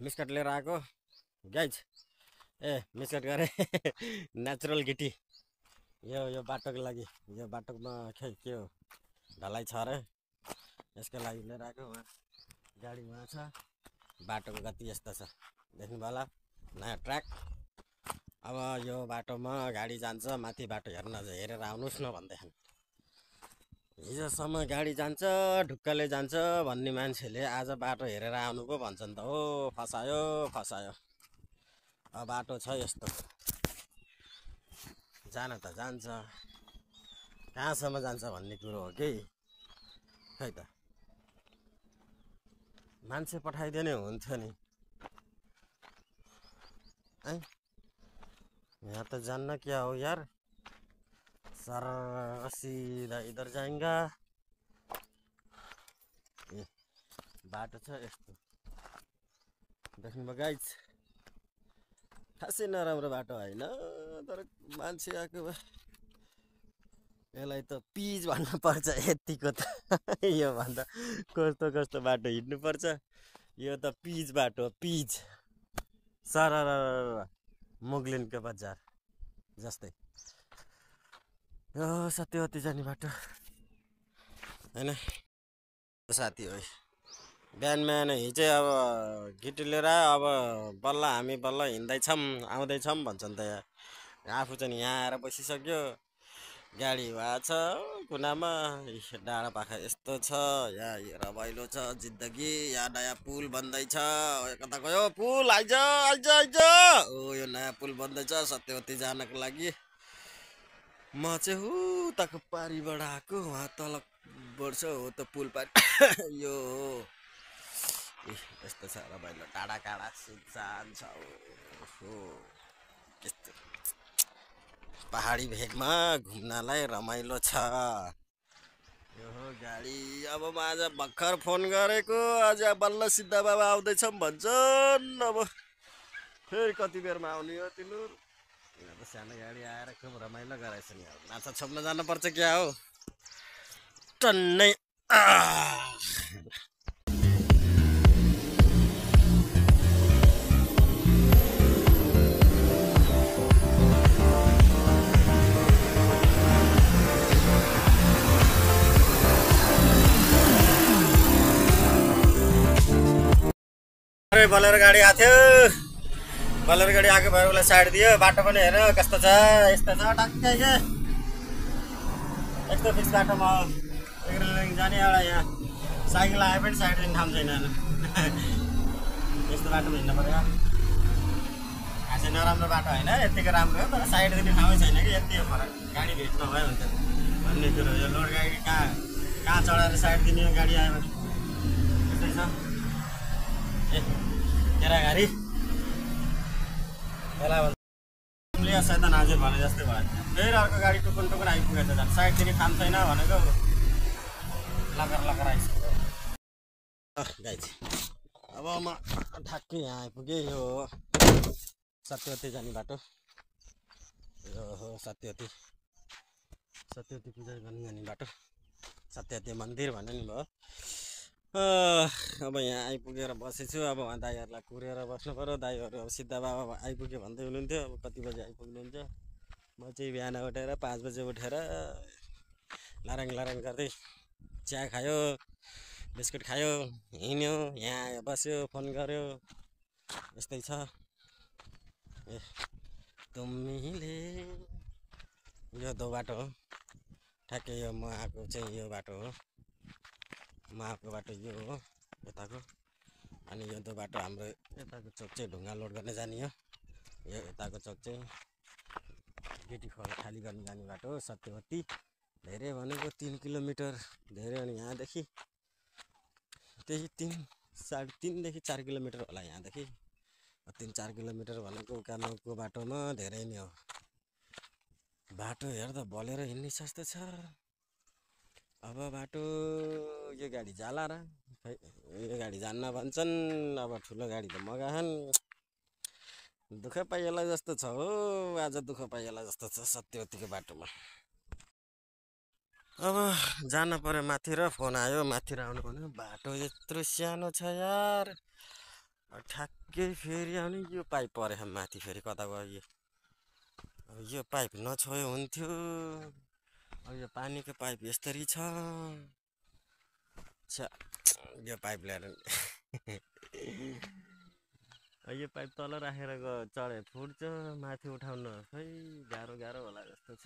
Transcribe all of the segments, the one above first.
मिस्कट लिएर आएको गाइज मिस्कट गरे नेचुरल गिटी यो बाटोको लागि यो बाटोमा के हो ढलाइ छ अरे यसको लागि लिएर आएको वहाँ गाडी वहाँ छ बाटोको गति यस्तो छ देख्नु होला नयाँ ट्र्याक अब यो बाटोमा गाडी जान्छ माथि बाटो हेरेर आउनुहोस् न भन्दैछन् हिजोसम्म गाडी जान्छ ढुक्कले जान्छ भन्ने मान्छेले आज बाटो हेरेर आउनु पो भन्छन् त हो फसायो अब बाटो छ यस्तो जान त जान्छ कहाँसम्म जान्छ भन्ने कुरो हो कि खै त मान्छे पठाइदियो नि हुन्थ्यो नि है यहाँ त जान्न क्या हो यार सर सीधा इधर जाएगा ए बाटो छ यस्तो देख्नुभयो गाइज खासै नराम्रो बाटो होइन तर मान्छे आएको भए यसलाई त पिच भन्न पर्छ यतिको त यो भन्दा कस्तो बाटो हिँड्नु पर्छ यो त पिच बाटो पिच सर मुगलिनको बजार जस्तै यो सत्यवती जाने बाटो होइन साथी हो बिहान हिजो अब गिटी लिएर अब हामी बल्ल हिँड्दैछौँ आउँदैछौँ भन्छन् त यहाँ आफू चाहिँ यहाँ आएर बसिसक्यो गाडी भए छ कुनामा डाँडा पाखा यस्तो छ यहाँ रमाइलो छ जिन्दगी यहाँ नयाँ पुल बन्दैछ कता गयो पुल आइज ओ यो नयाँ पुल बन्दैछ सत्यवती जानको लागि म चाहिँ उताको पारीबाट आएको वहाँ तल बढ्छ हो त पुल पारी यो यस्तो छ रमाइलो टाढा काँडा सुनसान छ हो यस्तो पहाडी भेगमा घुम्नलाई रमाइलो छ यो हो गाडी अब म आज भर्खर फोन गरेको आज बल्ल सिद्धा बाबा आउँदैछौँ भन्छन् अब फेरि कति बेरमा आउने हो तिनीहरू सानो गाडी आएर खुब रमाइलो गराएछ नि अब माछा छोप्न जानुपर्छ क्या हो टन्नै बलेरो गाडी आएको थियो बलेरो गाडी आएको भएर उसलाई साइड दियो बाटो पनि हेर कस्तो छ यस्तो छ टक्कै के यस्तो फिक्स बाटोमा जाने एउटा यहाँ साइकल आए पनि साइड दिने ठाउँ छैन यस्तो बाटोमा हिँड्नु पर्यो खासै नराम्रो बाटो होइन यतिको राम्रो हो तर साइड दिने ठाउँै छैन कि यति फरक गाडी भेट नभए हुन्छ भन्ने कुरो यो लोड गाडी कहाँ चढाएर साइड दिने गाडी आयो भने यस्तै छ ए केरा गाडी यसलाई सैतान हजुर भने जस्तै भयो फेरि अर्को गाडी टुकुन आइपुगेछ झन् साइड दिने ठाउँ छैन भनेको लकर आइसक्यो गाइज अब म ठ्याक्कै यहाँ आइपुगेँ यो सत्यवती जाने बाटो यो हो सत्यवती पूजा गर्नु जाने बाटो सत्यवती मन्दिर भन्ने नि भयो अब यहाँ आइपुगेर बसेछु अब उहाँ दाईहरूलाई कुरेर बस्नु पऱ्यो दाईहरू अब सिद्धा बाबा आइपुग्यो भन्दै हुनुहुन्थ्यो अब कति बजी आइपुग्नुहुन्छ म चाहिँ बिहान उठेर 5 बजे उठेर लाराङ गर्दै चिया खायो बिस्कुट खायो हिँड्यो यहाँ आयो बस्यो फोन गर्यो यस्तै छ ए तिमीले यो दो बाटो हो ठ्याक्कै यो म आएको चाहिँ यो बाटो हो म आएको बाटो यो हो यताको अनि यो दो बाटो हाम्रो यताको चोक चाहिँ ढुङ्गा लोड गर्ने जाने हो यो यताको चोक चाहिँ गेटी खोला खाली गर्ने जाने बाटो हो सत्यवती धेरै भनेको 3 किलोमिटर धेरै अनि यहाँदेखि त्यही 3.5 देखि 4 किलोमिटर होला यहाँदेखि 3-4 किलोमिटर भनेको उकालोको बाटोमा धेरै नै हो बाटो हेर्दा बलेर हिँड्ने जस्तो छ अब बाटो यो गाडी जाला र खै यो गाडी जान्न भन्छन् अब ठुलो गाडी त मगाहन् दुःख पाइएला जस्तो छ हो आज दुःख पाइएला जस्तो छ सत्यवतीको बाटोमा अब जान पर्यो माथि र फोन आयो माथि आउनु पर्ने बाटो यत्रो सानो छ यार ठ्याक्कै फेरि अनि यो पाइप परेछ माथि फेरि कता गयो यो अब यो पाइप नछोयो हुन्थ्यो अब यो पानीको पाइप यस्तरी छ छ्या यो पाइप ल्याएर यो पाइप तल राखेर चढे फुट्छ माथि उठाउन खै गाह्रो गाह्रो होला जस्तो छ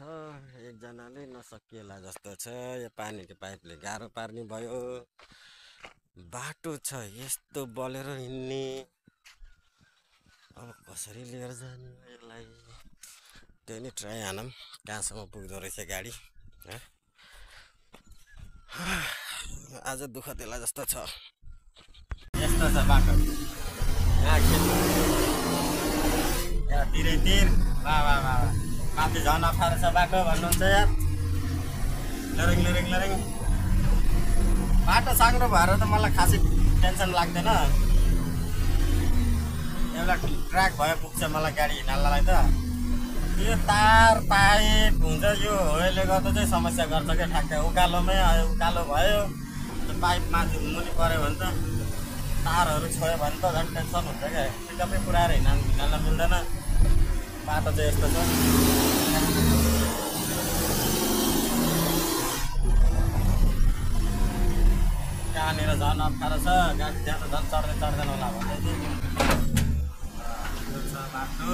एकजनाले नसकिएला जस्तो छ यो पानीको पाइपले गाह्रो पार्ने भयो बाटो छ यस्तो बलेर हिँड्ने अब कसरी लिएर जाने यसलाई त्यही नै ट्राई हानौँ कहाँसम्म पुग्दो रहेछ गाडी आज दुःख देला जस्तो छ यस्तो छ बाटो यहाँ तिरै तिर वा माथि झन् अप्ठ्यारो छ बाटो भन्नुहुन्छ यार लरेङ बाटो साङ्रो भएर त मलाई खासै टेन्सन लाग्दैन एउटा ट्र्याक भयो पुग्छ मलाई गाडी हिँड्नलाई त यो तार पाइप हुन्छ यो होले गर्दा चाहिँ समस्या गर्छ क्या ठ्याक्कै उकालोमै उकालो भयो पाइप माथि मुनि पऱ्यो भने त तारहरू छोयो भने त झन् टेन्सन हुन्छ क्या पिकअपै पुऱ्याएर हिँड्न मिल्दैन बाटो चाहिँ यस्तो छ कहाँनिर झन् अप्ठ्यारो छ गाडी त्यहाँ त झन् चढ्दैन होला भन्दै थियो बाटो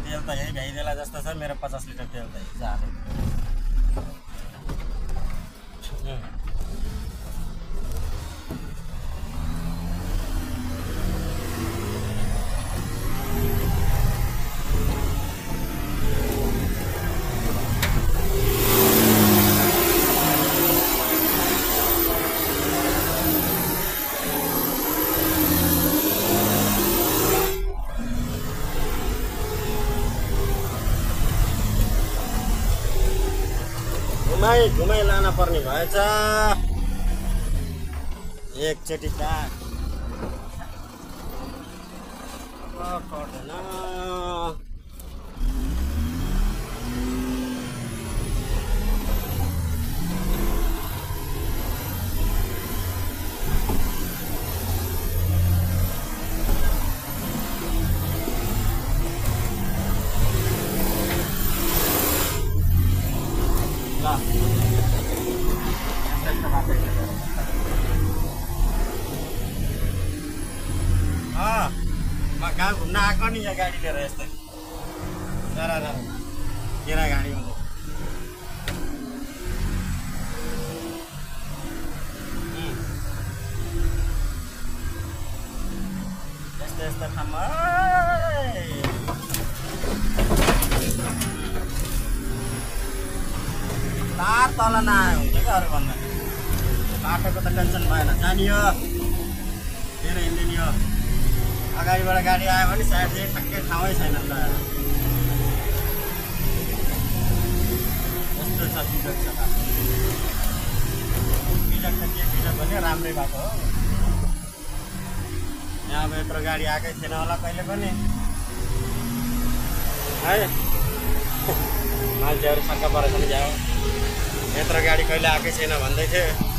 तेल त यही भ्याइदेला जस्तो छ मेरो 50 लिटर तेल त हिजो हालेको घुमाइ लान पर्ने भएछ एकचोटि काट पर्दैन म गाउँ घुम्न आएको नि यहाँ गाडी लिएर यस्तै केरा गाडी हुन्छ यस्तो ठाउँमा तार तल नआयो हुन्छ क्या अरू भन्दा बाटोको त टेन्सन भएन जाने हो मेरो हिँड्ने हो अगाडिबाट गाडी आयो भने साइड चाहिँ ठ्याक्कै ठाउँै छैन त यस्तो छ बिजक छ बिजक त के बिजक भने राम्रै बाटो हो यहाँ अब यत्रो गाडी आएकै थिएन होला कहिले पनि है मान्छेहरू शङ्का परेछ नि जाऊ यत्रो गाडी कहिले आएकै छैन भन्दै थियो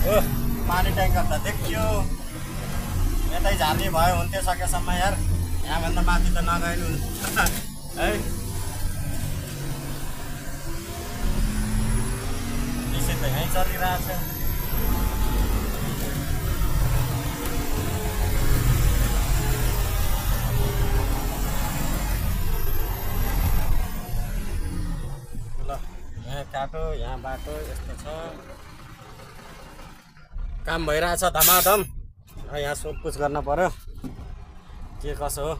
हो पानी ट्याङ्कर त देखियो यतै झार्ने भयो हुन्थ्यो सकेसम्म यार यहाँभन्दा माथि त नगएनु है निश्चित त यहीँ चलिरहेछ ल यहाँ काटो यहाँ बाटो यस्तो छ काम भइरहेछ धमाधम यहाँ सोधपुछ गर्न पर्यो के कसो हो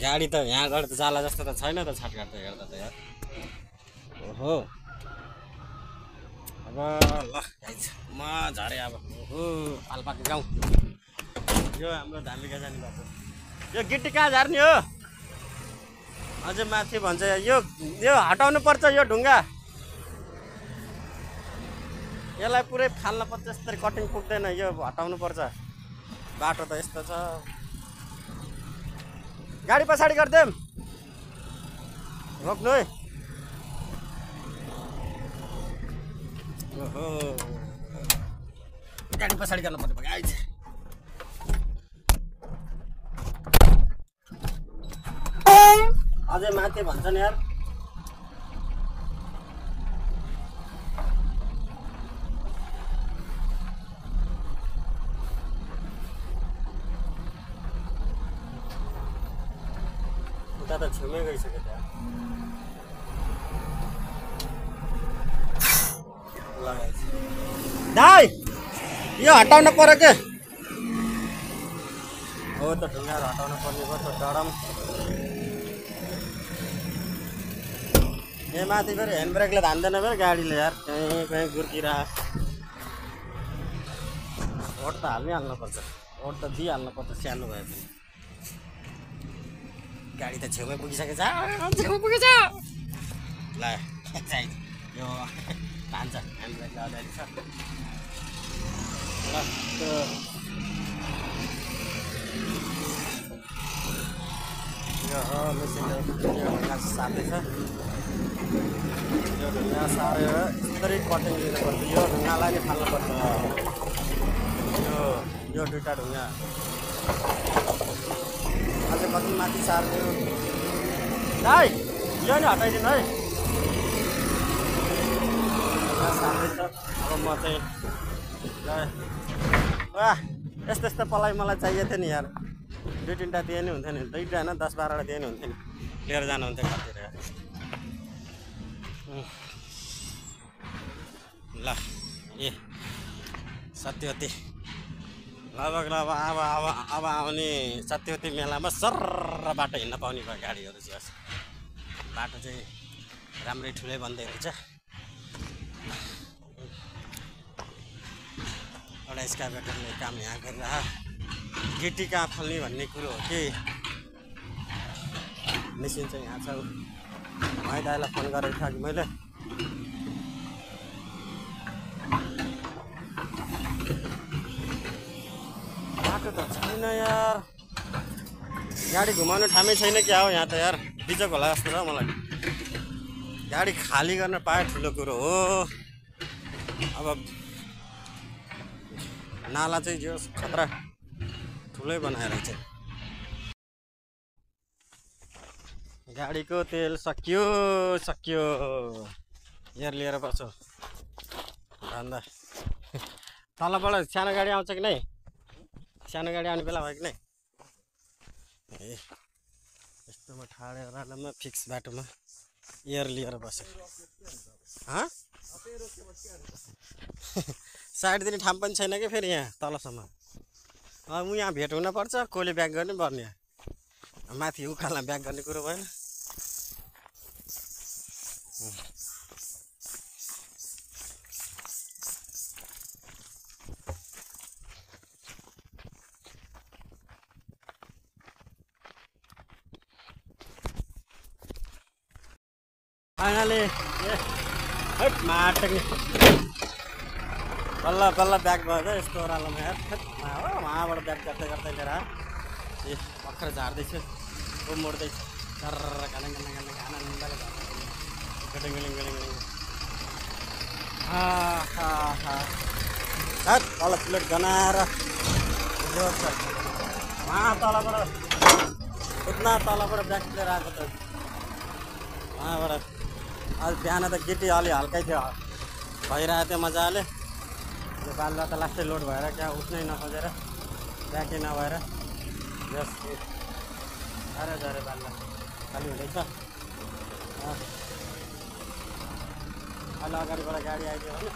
गाडी त यहाँबाट त जाला जस्तो त छैन त छाटकाट त हेर्दा त यार ओहो अब ल म झरेँ अब ओहो पाल्पाको गाउँ यो हाम्रो धामिका जाने बाटो यो गिट्टी कहाँ झार्ने हो अझै माथि भन्छ यो हटाउनु पर्छ यो ढुङ्गा यसलाई पुरै फाल्न पर्छ यस्तरी कटिङ पुग्दैन यो हटाउनु पर्छ बाटो त यस्तो छ गाडी पछाडि गरिदेऊ रोक्नु है। ओहो गाडी पछाडि गर्नु पर्यो गाइज। अझै माथि भन्छन् यार। उता त छेउमै गइसक्यो त दाइ यो हटाउनु पर्यो के हो त ढुङ्गाहरू हटाउनु पर्ने भयो त डरम। ए माथि फेरि ह्यान्ड ब्रेकले धान्दैन फेरि गाडीले यार कहीँ कहीँ गुर्किरह। भोट त हाल्नुपर्छ भोट त दिइहाल्नुपर्छ सानो भए पनि। गाडी त छेउमै पुगिसकेछ छेउ पुगेछ ल यो तान्छ ह्यान्ड ब्रेकले अलिअलि छ ल यो हो मेसिनले यो ढुङ्गा सार्दैछ। यो ढुङ्गा सारेर यसरी कटिङ दिनुपर्छ। यो ढुङ्गालाई नै फाल्नुपर्छ। यो दुईवटा ढुङ्गा अझै कति माथि सार्दियो दाइ यो नि हटाइदिनु है। सार्दैछ अब म चाहिँ ल वाह यस्तो यस्तो पलाई मलाई चाहिएको थियो नि यार। दुई तिनवटा दिए नि हुन्थ्यो नि 2टा होइन 10-12वटा दिए नि हुन्थ्यो नि लिएर जानुहुन्थ्यो घरतिर। ल ए सत्यवती लगभग अब आउने सत्यवती मेलामा सर्र बाटो हिँड्न पाउने भयो गाडीहरू चाहिँ। बाटो चाहिँ राम्रै ठुलै बन्दै रहेछ। एउटा स्काइवेटरले काम यहाँ गरिरह गिटी कहाँ फल्ने भन्ने कुरो हो कि मेसिन चाहिँ यहाँ छ। दाइलाई फोन गरेको थिएँ कि मैले बाटो त छैन यार। गाडी घुमाउने ठामै छैन क्या हो यहाँ त यार। बिजोक होला जस्तो छ मलाई। गाडी खाली गर्न पाए ठुलो कुरो हो। अब नाला चाहिँ जो खतरा ठुलै बनाएर चाहिँ गाडीको तेल सकियो एयर लिएर बस्छु भन्दा तलबाट सानो गाडी आउँछ कि नै। सानो गाडी आउने बेला भयो कि नै ए यस्तोमा ठाडेरमा फिक्स बाटोमा एयर लिएर बस्यो। साइड दिने ठाउँ पनि छैन कि फेरि यहाँ तलसम्म। अब यहाँ भेट हुनपर्छ कसले ब्याक गर्नै पर्ने। माथि उकालमा ब्याक गर्ने कुरो भएन। फाइनली माटक बल्ल बल्ल ब्याक भयो यस्तो ओह्रालोमा यार। वहाँबाट ब्याक गर्दै गर्दै लिएर ए भर्खर झार्दैछु ऊ मोड्दैछु सर्र गाना तल प्लेट गनाएर वहाँ तलबाट उतना तलबाट ब्याक लिएर आएको त वहाँबाट। आज बिहान त गिटी अलि हल्कै थियो भइरहेको थियो मजाले। यो बालुवा त लास्टै लोड भएर क्या उठ्नै नखोजेर ब्याकै नभएर यस झरे झरे बालुवा खालि हुँदैछ। अहिले अगाडिबाट गाडी आइदियो भने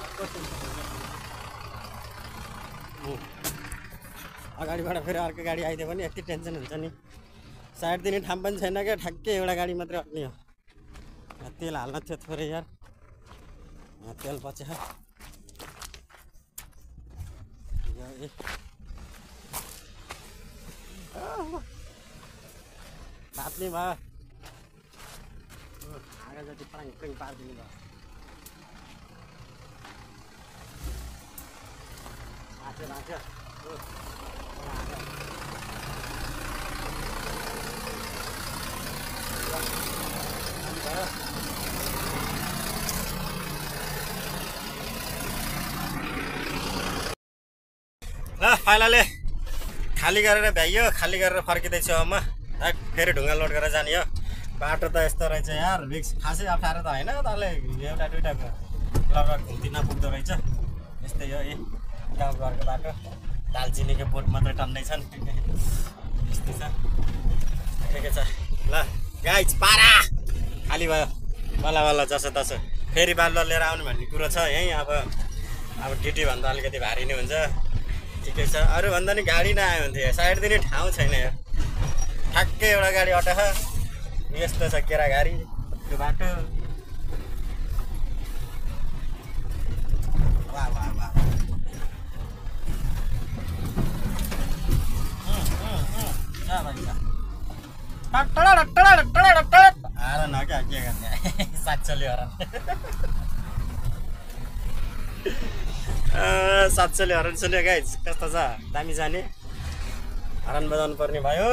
अगाडिबाट फेरि अर्को गाडी आइदियो भने यति टेन्सन हुन्छ नि। साइड दिने ठाउँ पनि छैन क्या ठ्याक्कै एउटा गाडी मात्रै अट्ने हो। तेल हाल्न थियो थोरै यार तेल बच्यो तात्ने भयो आगा जति प्राङ प्राङ पारिदिनु भयो। बाँच्यो पाइलाले खाली गरेर भ्याइयो, खाली गरेर फर्किँदैछु अब म। फेरि ढुङ्गा लोड गरेर जाने हो। बाटो त यस्तो रहेछ यार, रिक्स खासै अप्ठ्यारो त होइन, तँले एउटा दुइटा लगभग घुम्ती नपुग्दो रहेछ। यस्तै हो यी गाउँघरको बाटो, दालचिनीको बोट मात्रै टन्नै छन्। यस्तै छ, ठिकै छ। ल गाइज पारा खाली भयो, बल्ल बल्ल जसो तसो। फेरि बालुवा लिएर आउनु भन्ने कुरो छ यहीँ। अब ड्युटी भन्दा अलिकति भारी नै हुन्छ, ठिकै छ। अरू भन्दा नि गाडी नआयो भने थियो, साइड दिने ठाउँ छैन यो। ठ्याक्कै एउटा गाडी अटो छ, यस्तो छ केरा गाडी त्यो बाटो। वाह वाह वाह, हरन हो क्या, के गर्ने सातचल्ली हरन। 700ले हरन सुन्यो गाइज, कस्तो छ दामी जाने। हरन बजाउनु पर्ने भयो।